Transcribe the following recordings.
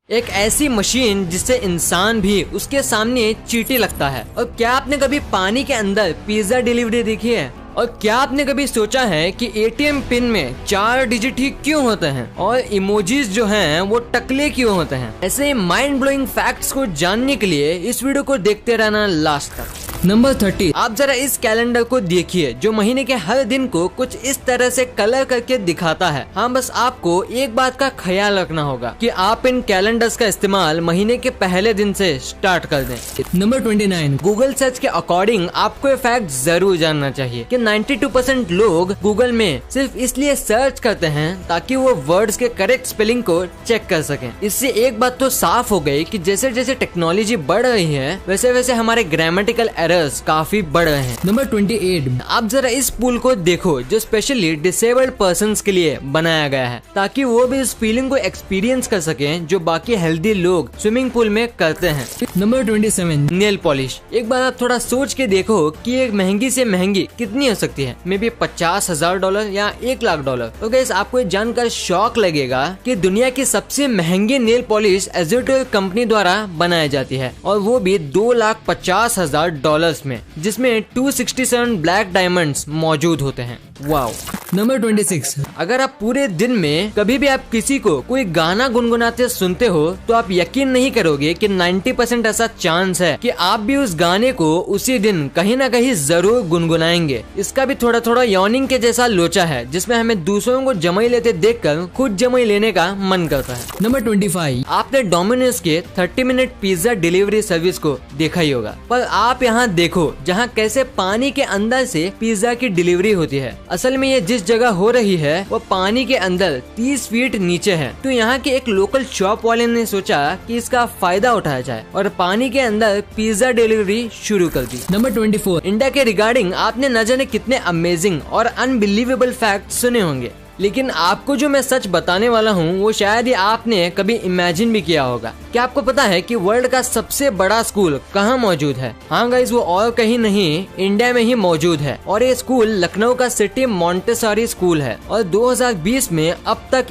एक ऐसी मशीन जिससे इंसान भी उसके सामने चींटी लगता है। और क्या आपने कभी पानी के अंदर पिज्जा डिलीवरी देखी है? और क्या आपने कभी सोचा है कि एटीएम पिन में 4 डिजिट ही क्यों होते हैं और इमोजीज जो हैं वो टकले क्यों होते हैं? ऐसे माइंड ब्लोइंग फैक्ट्स को जानने के लिए इस वीडियो को देखते रहना लास्ट तक। नंबर 30, आप जरा इस कैलेंडर को देखिए जो महीने के हर दिन को कुछ इस तरह से कलर करके दिखाता है। हाँ, बस आपको एक बात का ख्याल रखना होगा कि आप इन कैलेंडर्स का इस्तेमाल महीने के पहले दिन से स्टार्ट कर दें। नंबर 29, गूगल सर्च के अकॉर्डिंग आपको ये फैक्ट जरूर जानना चाहिए कि 92% लोग गूगल में सिर्फ इसलिए सर्च करते हैं ताकि वो वर्ड्स के करेक्ट स्पेलिंग को चेक कर सकें। इससे एक बात तो साफ हो गई कि जैसे जैसे टेक्नोलॉजी बढ़ रही है वैसे वैसे हमारे ग्रामेटिकल एरर्स काफी बढ़ रहे हैं। नंबर 28, आप जरा इस पूल को देखो जो स्पेशली डिसेबल्ड पर्संस के लिए बनाया गया है ताकि वो भी इस फीलिंग को एक्सपीरियंस कर सकें जो बाकी हेल्दी लोग स्विमिंग पूल में करते हैं। Number 27, nail polish. एक बार आप थोड़ा सोच के देखो कि एक महंगी से महंगी कितनी हो सकती है। मे बी $50,000 या $1,00,000। तो गाइस आपको जानकर शॉक लगेगा कि दुनिया की सबसे महंगी नेल पॉलिश एज़ोटेल कंपनी द्वारा बनाई जाती है और वो भी $2,50,000 में, जिसमें 267 ब्लैक डायमंड्स मौजूद होते हैं। वाओ। नंबर 26, अगर आप पूरे दिन में कभी भी आप किसी को कोई गाना गुनगुनाते सुनते हो तो आप यकीन नहीं करोगे कि 90% ऐसा चांस है कि आप भी उस गाने को उसी दिन कहीं ना कहीं जरूर गुनगुनाएंगे। इसका भी थोड़ा थोड़ा यॉर्निंग के जैसा लोचा है जिसमें हमें दूसरों को जमाई लेते देखकर खुद जमाई लेने का मन करता है। नंबर 25, आपने डोमिनोज के 30 मिनट पिज्जा डिलीवरी सर्विस को देखा ही होगा, पर आप यहाँ देखो जहाँ कैसे पानी के अंदर से पिज्जा की डिलीवरी होती है। असल में ये जिस जगह हो रही है वो पानी के अंदर 30 फीट नीचे है। तो यहाँ के एक लोकल शॉप वाले ने सोचा कि इसका फायदा उठाया जाए और पानी के अंदर पिज्जा डिलीवरी शुरू कर दी। नंबर 24, इंडिया के रिगार्डिंग आपने न जाने कितने अमेजिंग और अनबिलीवेबल फैक्ट सुने होंगे, लेकिन आपको जो मैं सच बताने वाला हूँ वो शायद ही आपने कभी इमेजिन भी किया होगा। क्या आपको पता है कि वर्ल्ड का सबसे बड़ा स्कूल कहाँ मौजूद है? हाँ गाइस, वो और कहीं नहीं इंडिया में ही मौजूद है और ये स्कूल लखनऊ का सिटी मॉन्टेसरी स्कूल है और 2020 में अब तक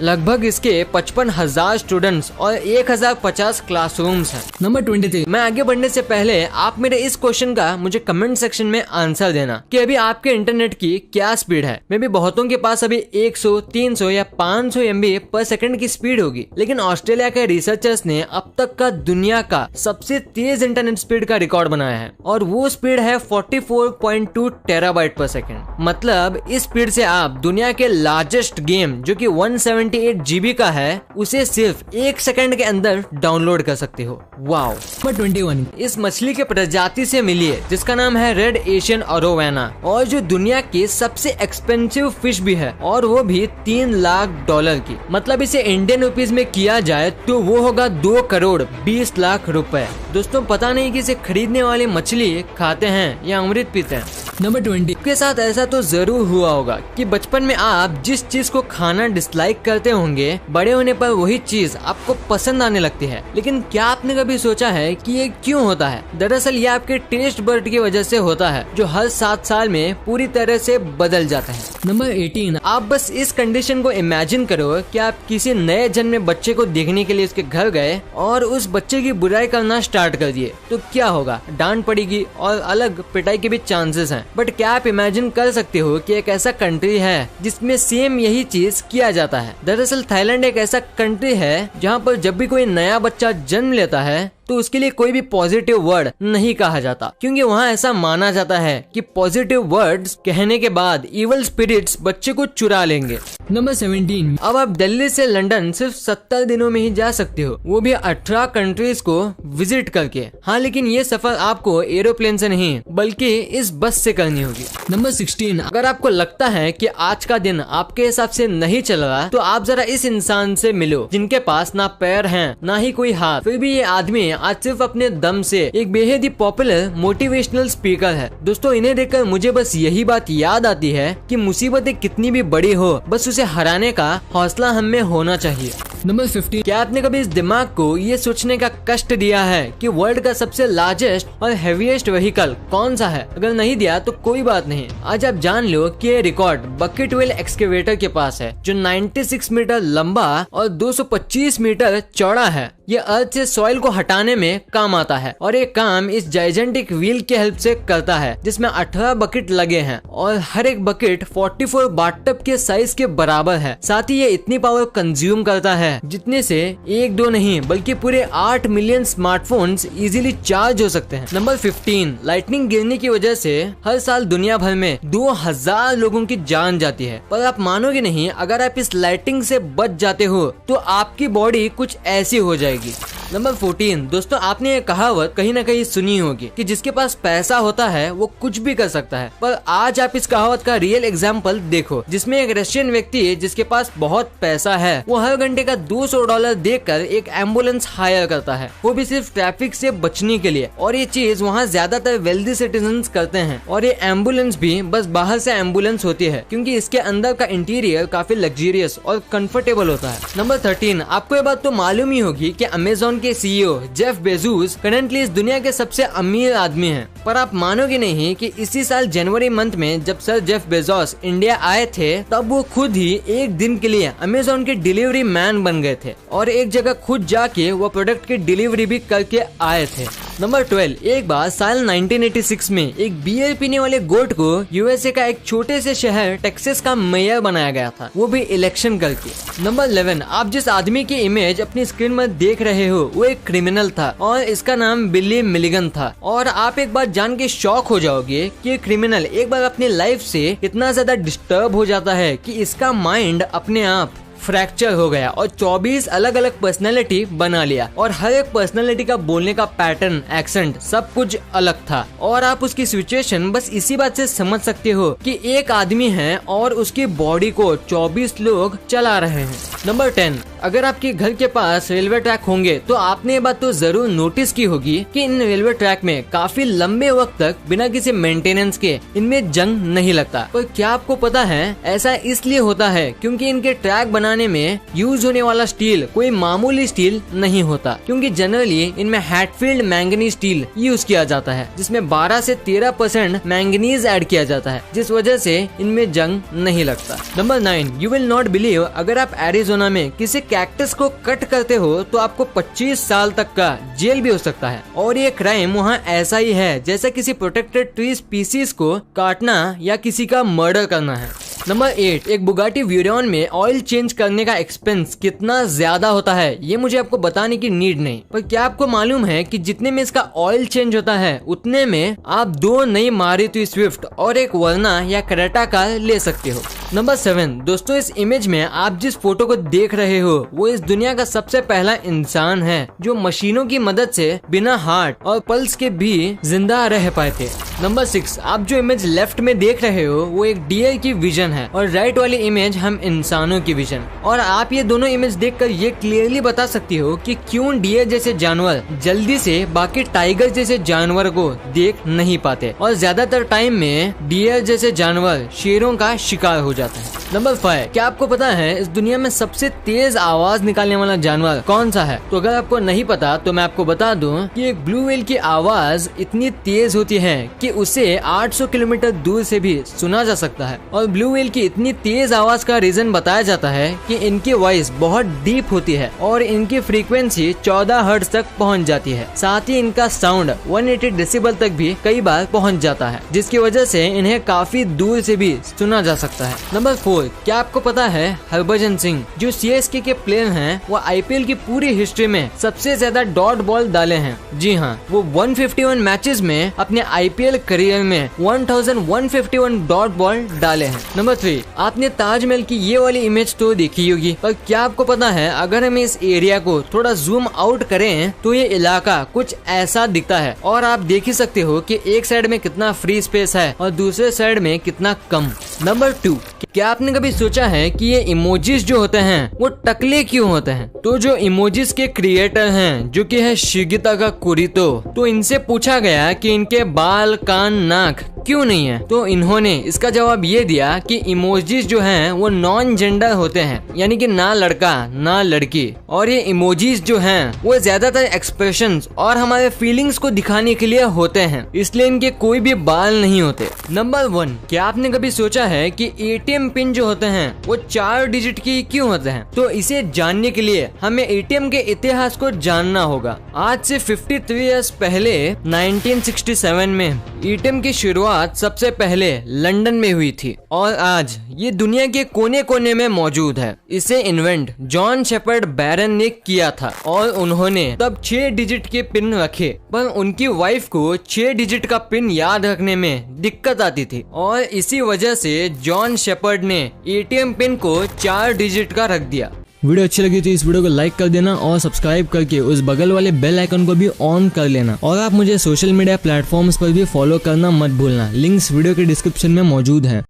लगभग इसके 55,000 स्टूडेंट्स और 1,050 क्लासरूम्स हैं। नंबर 23, मैं आगे बढ़ने से पहले आप मेरे इस क्वेश्चन का मुझे कमेंट सेक्शन में आंसर देना कि अभी आपके इंटरनेट की क्या स्पीड है। मे बी बहुतों के पास 100, 300 या 500 MB पर सेकंड की स्पीड होगी, लेकिन ऑस्ट्रेलिया के रिसर्चर्स ने अब तक का दुनिया का सबसे तेज इंटरनेट स्पीड का रिकॉर्ड बनाया है और वो स्पीड है 44.2 टेराबाइट पर सेकंड। मतलब इस स्पीड से आप दुनिया के लार्जेस्ट गेम जो कि 178 GB का है उसे सिर्फ 1 सेकंड के अंदर डाउनलोड कर सकते हो। वाओ। नंबर 21, इस मछली के प्रजाति से मिलिए जिसका नाम है रेड एशियन अरोवाना और जो दुनिया की सबसे एक्सपेंसिव फिश भी है और वो भी $3 लाख की। मतलब इसे इंडियन रुपीज में किया जाए तो वो होगा 2,20 लाख रुपए। दोस्तों पता नहीं कि इसे खरीदने वाले मछली खाते हैं या अमृत पीते हैं। नंबर 20, के साथ ऐसा तो जरूर हुआ होगा कि बचपन में आप जिस चीज को खाना डिसलाइक करते होंगे बड़े होने पर वही चीज आपको पसंद आने लगती है। लेकिन क्या आपने कभी सोचा है कि ये क्यों होता है? दरअसल ये आपके टेस्ट बर्ड की वजह से होता है जो हर 7 साल में पूरी तरह से बदल जाता है। नंबर 18, आप बस इस कंडीशन को इमेजिन करो कि आप किसी नए जन्मे बच्चे को देखने के लिए उसके घर गए और उस बच्चे की बुराई करना स्टार्ट कर दिए तो क्या होगा? डांट पड़ेगी और अलग पिटाई के भी चांसेस हैं। बट क्या आप इमेजिन कर सकते हो कि एक ऐसा कंट्री है जिसमें सेम यही चीज किया जाता है? दरअसल थाईलैंड एक ऐसा कंट्री है जहाँ पर जब भी कोई नया बच्चा जन्म लेता है तो उसके लिए कोई भी पॉजिटिव वर्ड नहीं कहा जाता, क्योंकि वहाँ ऐसा माना जाता है कि पॉजिटिव वर्ड्स कहने के बाद इवल स्पिरिट्स बच्चे को चुरा लेंगे। नंबर 17, अब आप दिल्ली से लंदन सिर्फ 70 दिनों में ही जा सकते हो, वो भी 18 कंट्रीज को विजिट करके। हाँ, लेकिन ये सफर आपको एरोप्लेन से नहीं बल्कि इस बस से करनी होगी। नंबर 16, अगर आपको लगता है कि आज का दिन आपके हिसाब से नहीं चल रहा तो आप जरा इस इंसान से मिलो जिनके पास ना पैर हैं ना ही कोई हाथ, फिर भी ये आदमी आज सिर्फ अपने दम से एक बेहद ही पॉपुलर मोटिवेशनल स्पीकर है। दोस्तों इन्हें देखकर मुझे बस यही बात याद आती है कि मुसीबतें कितनी भी बड़ी हो, बस उसे हराने का हौसला हम में होना चाहिए। नंबर 15, क्या आपने कभी इस दिमाग को ये सोचने का कष्ट दिया है कि वर्ल्ड का सबसे लार्जेस्ट और हेवीएस्ट व्हीकल कौन सा है? अगर नहीं दिया तो कोई बात नहीं, आज आप जान लो कि ये रिकॉर्ड बकेट व्हील एक्सकेवेटर के पास है, जो 96 मीटर लंबा और 225 मीटर चौड़ा है। ये अर्थ से सॉइल को हटाने में काम आता है और ये काम इस जाइजेंटिक व्हील की हेल्प से करता है, जिसमें 18 बकेट लगे हैं और हर एक बकेट 44 बाथटब के साइज के बराबर है। साथ ही ये इतनी पावर कंज्यूम करता है जितने से एक दो नहीं बल्कि पूरे 8 मिलियन स्मार्टफोन्स इजीली चार्ज हो सकते हैं। नंबर 15, लाइटनिंग गिरने की वजह से हर साल दुनिया भर में 2000 लोगों की जान जाती है, पर आप मानोगे नहीं, अगर आप इस लाइटिंग से बच जाते हो तो आपकी बॉडी कुछ ऐसी हो जाएगी। नंबर 14, दोस्तों आपने ये कहावत कहीं ना कहीं सुनी होगी कि जिसके पास पैसा होता है वो कुछ भी कर सकता है, पर आज आप इस कहावत का रियल एग्जाम्पल देखो, जिसमें एक रशियन व्यक्ति है जिसके पास बहुत पैसा है, वो हर घंटे का $200 देकर एक एम्बुलेंस हायर करता है, वो भी सिर्फ ट्रैफिक से बचने के लिए। और ये चीज वहाँ ज्यादातर वेल्दी सिटीजन्स करते हैं। और ये एम्बुलेंस भी बस बाहर से एम्बुलेंस होती है, क्योंकि इसके अंदर का इंटीरियर काफी लग्जरियस और कंफर्टेबल होता है। नंबर 13, आपको ये बात तो मालूम ही होगी कि अमेज़न के सीईओ जेफ बेजोस करंटली इस दुनिया के सबसे अमीर आदमी हैं। पर आप मानोगे नहीं कि इसी साल जनवरी मंथ में जब सर जेफ बेजोस इंडिया आए थे, तब वो खुद ही एक दिन के लिए अमेज़न के डिलीवरी मैन बन गए थे और एक जगह खुद जाके वो प्रोडक्ट की डिलीवरी भी करके आए थे। नंबर 12, एक बार साल 1986 में एक बियर पीने वाले गोट को यूएसए का एक छोटे से शहर टेक्सास का मेयर बनाया गया था, वो भी इलेक्शन करके। नंबर 11, आप जिस आदमी की इमेज अपनी स्क्रीन में देख रहे हो वो एक क्रिमिनल था और इसका नाम बिली मिलिगन था। और आप एक बात जान के शॉक हो जाओगे कि क्रिमिनल एक बार अपनी लाइफ से इतना ज्यादा डिस्टर्ब हो जाता है कि इसका माइंड अपने आप फ्रैक्चर हो गया और 24 अलग अलग पर्सनैलिटी बना लिया और हर एक पर्सनैलिटी का बोलने का पैटर्न, एक्सेंट सब कुछ अलग था। और आप उसकी सिचुएशन बस इसी बात से समझ सकते हो कि एक आदमी है और उसकी बॉडी को 24 लोग चला रहे हैं। नंबर 10, अगर आपके घर के पास रेलवे ट्रैक होंगे तो आपने ये बात तो जरूर नोटिस की होगी कि इन रेलवे ट्रैक में काफी लंबे वक्त तक बिना किसी मेंटेनेंस के इनमें जंग नहीं लगता। पर क्या आपको पता है, ऐसा इसलिए होता है क्योंकि इनके ट्रैक बनाने में यूज होने वाला स्टील कोई मामूली स्टील नहीं होता, क्योंकि जनरली इनमें हैटफील्ड मैंगनीज स्टील यूज किया जाता है, जिसमें 12 से 13% मैंगनीज ऐड किया जाता है, जिस वजह से इनमें जंग नहीं लगता। Number 9, you will not believe, अगर आप एरिजोना में किसी कैक्टस को कट करते हो तो आपको 25 साल तक का जेल भी हो सकता है। और ये क्राइम वहाँ ऐसा ही है जैसा किसी प्रोटेक्टेड ट्री स्पीसीज को काटना या किसी का मर्डर करना है। नंबर 8, एक बुगाटी व्यूरॉन में ऑयल चेंज करने का एक्सपेंस कितना ज्यादा होता है ये मुझे आपको बताने की नीड नहीं, पर क्या आपको मालूम है कि जितने में इसका ऑयल चेंज होता है उतने में आप 2 नई मारुति स्विफ्ट और एक वर्ना या क्रेटा कार ले सकते हो। नंबर 7, दोस्तों इस इमेज में आप जिस फोटो को देख रहे हो वो इस दुनिया का सबसे पहला इंसान है जो मशीनों की मदद से बिना हार्ट और पल्स के भी जिंदा रह पाए थे। नंबर 6, आप जो इमेज लेफ्ट में देख रहे हो वो एक डियर की विजन है और राइट वाली इमेज हम इंसानों की विजन। और आप ये दोनों इमेज देखकर ये क्लियरली बता सकती हो कि क्यों डियर जैसे जानवर जल्दी से बाकी टाइगर जैसे जानवर को देख नहीं पाते और ज्यादातर टाइम में डियर जैसे जानवर शेरों का शिकार हो जाता है। नंबर 5, क्या आपको पता है इस दुनिया में सबसे तेज आवाज निकालने वाला जानवर कौन सा है? तो अगर आपको नहीं पता तो मैं आपको बता दूं कि एक ब्लू व्हेल की आवाज इतनी तेज होती है कि उसे 800 किलोमीटर दूर से भी सुना जा सकता है। और ब्लू व्हेल की इतनी तेज आवाज का रीजन बताया जाता है कि इनकी वॉइस बहुत डीप होती है और इनकी फ्रीक्वेंसी 14 हर्ट्ज तक पहुंच जाती है। साथ ही इनका साउंड 180 डेसिबल तक भी कई बार पहुंच जाता है, जिसकी वजह से इन्हें काफी दूर से भी सुना जा सकता है। नंबर 4, क्या आपको पता है हरभजन सिंह जो CSK के प्लेयर हैं वो IPL की पूरी हिस्ट्री में सबसे ज्यादा डॉट बॉल डाले हैं। जी हाँ, वो 151 मैचेस में अपने IPL करियर में 1151 डॉट बॉल डाले हैं। नंबर 3, आपने ताजमहल की ये वाली इमेज तो देखी होगी, पर क्या आपको पता है अगर हम इस एरिया को थोड़ा जूम आउट करें तो ये इलाका कुछ ऐसा दिखता है और आप देख ही सकते हो कि एक साइड में कितना फ्री स्पेस है और दूसरे साइड में कितना कम। नंबर 2, क्या आपने कभी सोचा है कि ये इमोजीज जो होते हैं वो टकले क्यों होते हैं? तो जो इमोजीज के क्रिएटर हैं जो कि है शिगिता कुरितो, तो इनसे पूछा गया कि इनके बाल, कान, नाक क्यों नहीं है, तो इन्होंने इसका जवाब ये दिया कि इमोजीज जो हैं वो नॉन जेंडर होते हैं, यानी कि ना लड़का ना लड़की, और ये इमोजीज जो हैं वो ज्यादातर एक्सप्रेशंस और हमारे फीलिंग्स को दिखाने के लिए होते हैं, इसलिए इनके कोई भी बाल नहीं होते। नंबर 1, क्या आपने कभी सोचा है कि एटीएम पिन जो होते हैं वो 4 डिजिट की क्यों होते हैं? तो इसे जानने के लिए हमें एटीएम के इतिहास को जानना होगा। आज से 53 इयर्स पहले 1967 में एटीएम की शुरुआत सबसे पहले लंदन में हुई थी और आज ये दुनिया के कोने कोने में मौजूद है। इसे इन्वेंट जॉन शेपर्ड बैरन ने किया था और उन्होंने तब 6 डिजिट के पिन रखे, पर उनकी वाइफ को 6 डिजिट का पिन याद रखने में दिक्कत आती थी और इसी वजह से जॉन शेपर्ड ने एटीएम पिन को 4 डिजिट का रख दिया। वीडियो अच्छी लगी तो इस वीडियो को लाइक कर देना और सब्सक्राइब करके उस बगल वाले बेल आइकन को भी ऑन कर लेना, और आप मुझे सोशल मीडिया प्लेटफॉर्म्स पर भी फॉलो करना मत भूलना। लिंक्स वीडियो के डिस्क्रिप्शन में मौजूद हैं।